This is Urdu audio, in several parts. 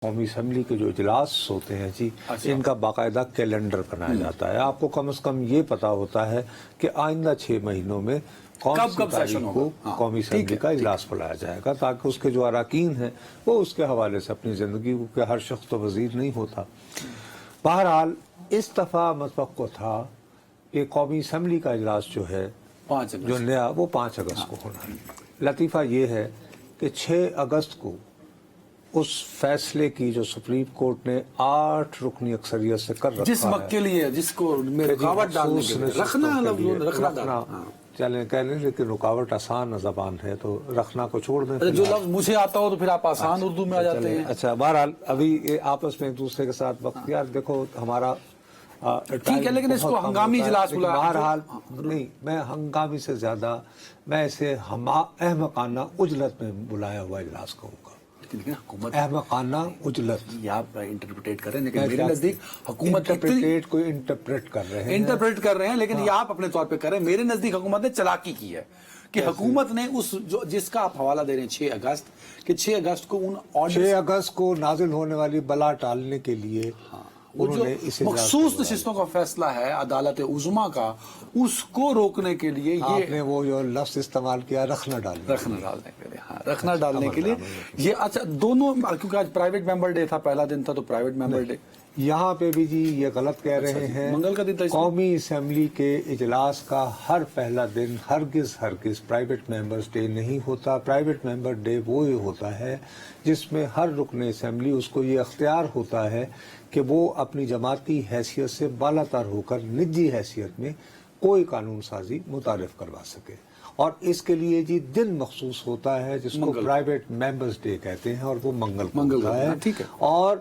قومی اسمبلی کے جو اجلاس ہوتے ہیں جی ان کا باقاعدہ کیلنڈر بنایا جاتا ہے. آپ کو کم از کم یہ پتا ہوتا ہے کہ آئندہ 6 مہینوں میں کون سی تاریخ کو قومی اسمبلی کا اجلاس بلایا جائے گا، تاکہ اس کے جو اراکین ہیں وہ اس کے حوالے سے اپنی زندگی کو، کہ ہر شخص تو وزیر نہیں ہوتا. بہرحال اس دفعہ متوقع تھا کہ قومی اسمبلی کا اجلاس جو ہے جو نیا وہ 5 اگست کو ہونا ہے. لطیفہ یہ ہے کہ 6 اگست کو اس فیصلے کی جو سپریم کورٹ نے 8 رکنی اکثریت سے کر رکھا جس ہے، مکے لیے جس کو رکاوٹ ڈالنے کے لیے رکھنا چلیں کہہ لیں، لیکن رکاوٹ آسان زبان ہے تو رکھنا کو چھوڑ دیں. جو لفظ مجھے آتا ہو تو پھر آپ آسان اردو میں آ جاتے ہیں. اچھا بہرحال ابھی آپس میں ایک دوسرے کے ساتھ وقت یار دیکھو ہمارا ٹھیک ہے، لیکن اس کو ہنگامی اجلاس بلایا. بہرحال نہیں، میں ہنگامی سے زیادہ میں اسے احمقانہ عجلت میں بلایا ہوا اجلاس کہوں گا. حکومت احمقانہ عجلت یہ آپ انٹرپریٹ کر رہے ہیں، لیکن میرے نزدیک حکومت انٹرپریٹ کر رہے ہیں لیکن یہ آپ اپنے طور پہ کر رہے ہیں. میرے نزدیک حکومت نے چلاکی کی ہے کہ حکومت نے اس جس کا آپ حوالہ دے رہے ہیں 6 اگست کہ 6 اگست کو ان 6 اگست کو نازل ہونے والی بلا ٹالنے کے لیے جو مخصوص نشستوں کا فیصلہ ہے عدالت عظمیٰ کا، اس کو روکنے کے لیے آپ نے وہ جو لفظ استعمال کیا رکھنا ڈالنے کے لیے یہ اچھا دونوں، کیونکہ آج پرائیویٹ ممبر ڈے تھا، پہلا دن تھا تو پرائیویٹ ممبر ڈے. یہاں پہ بھی جی یہ غلط کہہ رہے ہیں. منگل کا دن تھا. قومی اسمبلی کے اجلاس کا ہر پہلا دن ہرگز پرائیویٹ ممبرز ڈے نہیں ہوتا. پرائیویٹ ممبر ڈے وہ ہوتا ہے جس میں ہر رکن اسمبلی اس کو یہ اختیار ہوتا ہے کہ وہ اپنی جماعتی حیثیت سے بالا تر ہو کر نجی حیثیت میں کوئی قانون سازی متعارف کروا سکے. اور اس کے لیے جی دن مخصوص ہوتا ہے جس کو پرائیویٹ ممبرز ڈے کہتے ہیں، اور وہ منگل کو ہوتا ہے. اور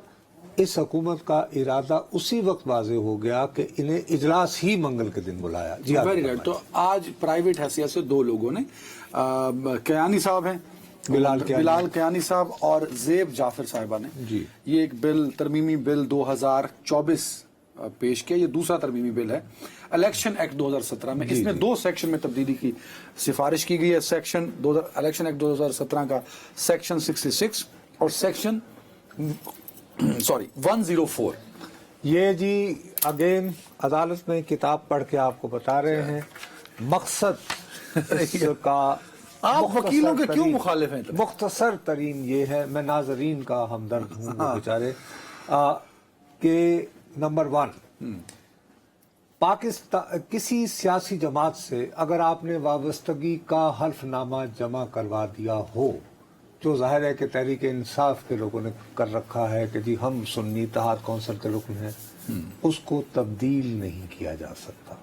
اس حکومت کا ارادہ اسی وقت واضح ہو گیا کہ انہیں اجلاس ہی منگل کے دن بلایا. جی تو آج پرائیویٹ حیثیت سے 2 لوگوں نے، کیانی صاحب ہیں، بلال کیانی صاحب اور زیب جعفر صاحبہ نے جی یہ ایک بل، ترمیمی بل 2024 پیش کیا. یہ دوسرا ترمیمی بل ہے الیکشن ایکٹ 2017 میں. اس میں 2 سیکشن میں تبدیلی کی سفارش کی گئی ہے. الیکشن ایکٹ 2017 کا سیکشن 66 اور سیکشن 104. یہ جی اگین عدالت میں کتاب پڑھ کے آپ کو بتا رہے ہیں. مقصد اس کا آپ وکیلوں کے کیوں مخالف ہیں؟ مختصر ترین یہ ہے، میں ناظرین کا ہمدرد ہوں بیچارے، کہ نمبر 1 پاکستان کسی سیاسی جماعت سے اگر آپ نے وابستگی کا حلف نامہ جمع کروا دیا ہو، جو ظاہر ہے کہ تحریک انصاف کے لوگوں نے کر رکھا ہے کہ جی ہم سنی اتحاد کونسل کے رکن ہیں، اس کو تبدیل نہیں کیا جا سکتا.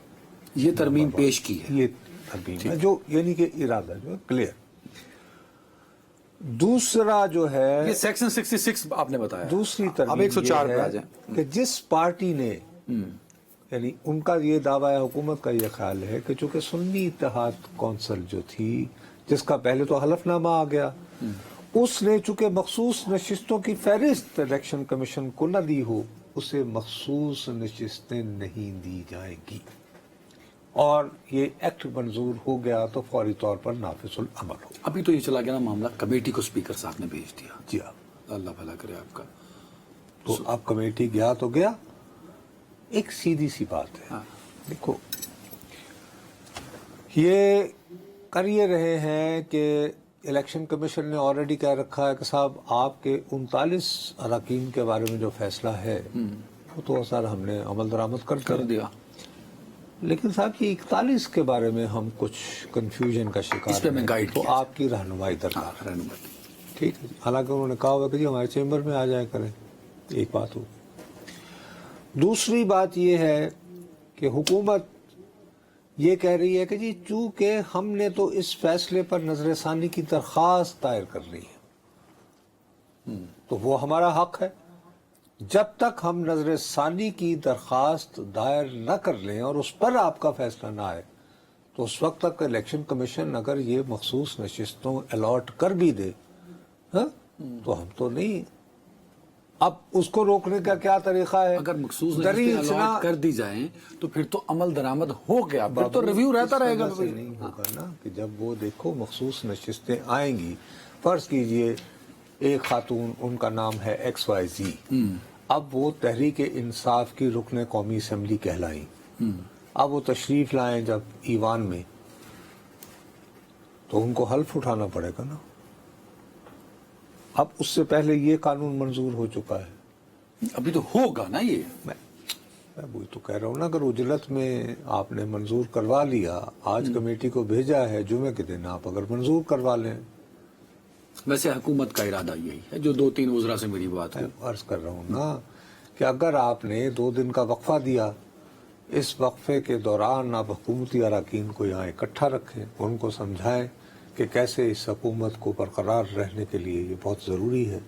یہ ترمیم پیش کی ہے، یہ ترمیم ہے جو یعنی کہ ارادہ جو ہے کلیئر. دوسرا جو ہے یہ سیکشن 66 آپ نے بتایا. دوسری ترمیم اب 104 پہ آ جائیں کہ جس پارٹی نے، یعنی ان کا یہ دعویٰ ہے، حکومت کا یہ خیال ہے کہ چونکہ سنی اتحاد کونسل جو تھی جس کا پہلے تو حلف نامہ آ گیا، اس نے چونکہ مخصوص نشستوں کی فہرست الیکشن کمیشن کو نہ دی ہو، اسے مخصوص نشستیں نہیں دی جائیں گی. اور یہ ایکٹ منظور ہو گیا تو فوری طور پر نافذ العمل ہو. ابھی تو یہ چلا گیا نا معاملہ، کمیٹی کو اسپیکر صاحب نے بھیج دیا. جی ہاں، اللہ بھلا کرے آپ کا. تو اب کمیٹی گیا تو گیا. ایک سیدھی سی بات ہے، دیکھو یہ کر یہ رہے ہیں کہ الیکشن کمیشن نے آلریڈی کہہ رکھا ہے کہ صاحب آپ کے 39 اراکین کے بارے میں جو فیصلہ ہے وہ تو سر ہم نے عمل درآمد کر دیا، لیکن صاحب یہ 41 کے بارے میں ہم کچھ کنفیوژن کا شکار ہیں، تو آپ کی رہنمائی درکار. ٹھیک ہے، حالانکہ انہوں نے کہا ہوا کہ جی ہمارے چیمبر میں آ جایا کریں. ایک بات ہو. دوسری بات یہ ہے کہ حکومت یہ کہہ رہی ہے کہ جی چونکہ ہم نے تو اس فیصلے پر نظر ثانی کی درخواست دائر کر لی ہے تو وہ ہمارا حق ہے. جب تک ہم نظر ثانی کی درخواست دائر نہ کر لیں اور اس پر آپ کا فیصلہ نہ آئے، تو اس وقت تک الیکشن کمیشن اگر یہ مخصوص نشستوں الاٹ کر بھی دے تو ہم تو نہیں. اب اس کو روکنے کا کیا طریقہ ہے؟ اگر مخصوص نشستیں الاٹ کر دی جائیں تو پھر تو عمل درآمد ہو گیا، پھر تو ریویو رہتا رہے گا. نہیں ہوگا نا کہ جب وہ دیکھو مخصوص نشستیں آئیں گی، فرض کیجئے ایک خاتون ان کا نام ہے XYZ. اب وہ تحریک انصاف کی رکن قومی اسمبلی کہلائیں. اب وہ تشریف لائیں جب ایوان میں تو ان کو حلف اٹھانا پڑے گا نا. اب اس سے پہلے یہ قانون منظور ہو چکا ہے. ابھی تو ہوگا نا یہ. میں وہی تو کہہ رہا ہوں نا, اگر اجلت میں آپ نے منظور کروا لیا, آج کمیٹی کو بھیجا ہے, جمعے کے دن آپ اگر منظور کروا لیں. ویسے حکومت کا ارادہ یہی ہے, جو 2-3 وزراء سے میری بات ہے. عرض کر رہا ہوں نا کہ اگر آپ نے 2 دن کا وقفہ دیا, اس وقفے کے دوران آپ حکومتی اراکین کو یہاں اکٹھا رکھیں, ان کو سمجھائیں کہ کیسے اس حکومت کو برقرار رہنے کے لیے یہ بہت ضروری ہے.